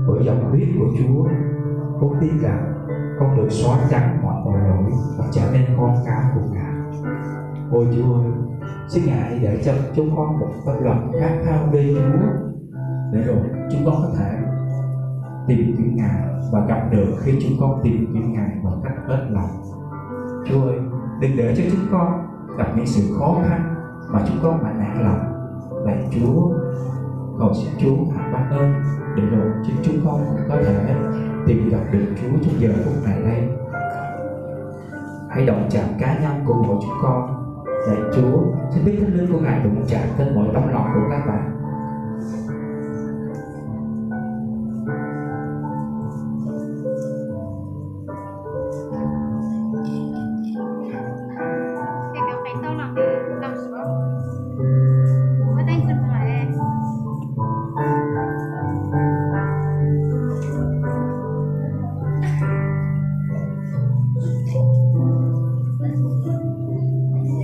Bởi dòng huyết của Chúa không tin rằng con được xóa trắng mọi tội lỗi và trở nên con cái của Ngài. Ôi Chúa ơi, xin Ngài để cho chúng con một tâm lòng khát khao về Chúa, để rồi chúng con có thể tìm kiếm Ngài và gặp được khi chúng con tìm kiếm Ngài một cách hết lòng. Chúa ơi, đừng để cho chúng con gặp những sự khó khăn mà chúng con phải nản lòng. Lạy Chúa, cầu xin Chúa hãy ban ơn để rồi chính chúng con cũng có thể tìm gặp được Chúa trong giờ phút này đây. Hãy động chạm cá nhân của mỗi chúng con. Lạy Chúa, xin biết thánh linh của Ngài đụng chạm tới mỗi tấm lòng của các bạn.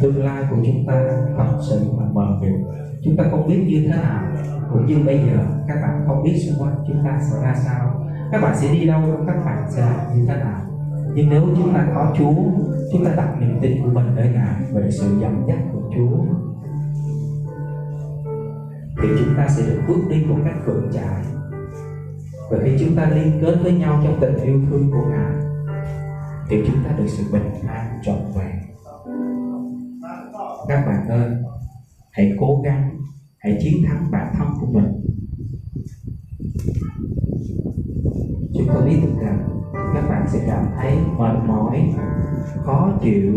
Tương lai của chúng ta thật sự là mờ mịt, chúng ta không biết như thế nào. Cũng như bây giờ các bạn không biết xung quanh chúng ta sẽ ra sao, các bạn sẽ đi đâu, các bạn sẽ làm như thế nào. Nhưng nếu chúng ta có Chúa, chúng ta đặt niềm tin của mình nơi Ngài về sự dẫn dắt của Chúa, thì chúng ta sẽ được bước đi một cách vững chãi. Và khi chúng ta liên kết với nhau trong tình yêu thương của Ngài, thì chúng ta được sự bình an trọn vẹn. Các bạn ơi, hãy cố gắng, hãy chiến thắng bản thân của mình. Chúng tôi biết được rằng các bạn sẽ cảm thấy mệt mỏi, khó chịu,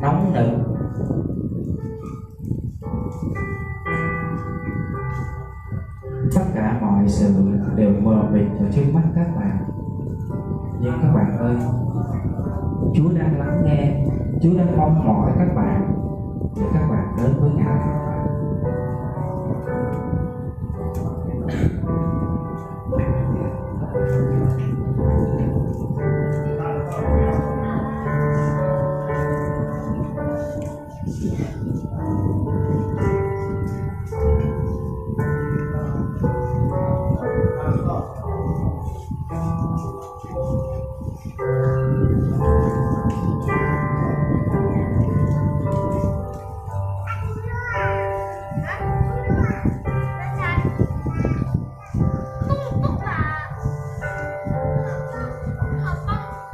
nóng nực. Tất cả mọi sự đều mờ mịt ở trước mắt các bạn. Nhưng các bạn ơi, Chúa đang lắng nghe, Chúa đang mong mỏi các bạn để các bạn đến với Ngài.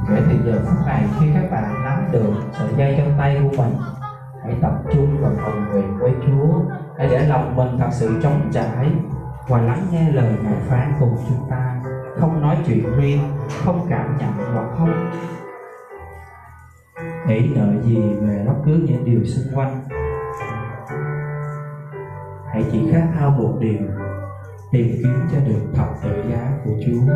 Kể từ giờ phút này, khi các bạn nắm được sợi dây trong tay của mình, hãy tập trung vào cầu nguyện với Chúa. Hãy để lòng mình thật sự trống trải và lắng nghe lời Ngài phán cùng chúng ta. Không nói chuyện riêng, không cảm nhận hoặc không nghĩ ngợi gì về bất cứ những điều xung quanh. Hãy chỉ khát khao một điều, tìm kiếm cho được thật tự giá của Chúa.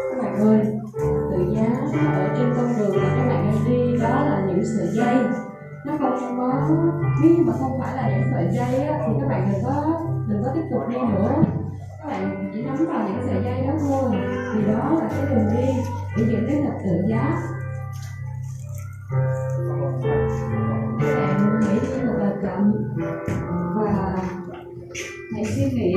Các bạn ơi, tự giá ở trên con đường mà các bạn đang đi đó là những sợi dây. Nó không có, nếu mà không phải là những sợi dây á, thì các bạn đừng có tiếp tục đi nữa. Các bạn chỉ nắm vào những sợi dây đó thôi, vì đó là cái đường đi để dẫn đến thật tự giá. Các bạn hãy đi thật là chậm và hãy suy nghĩ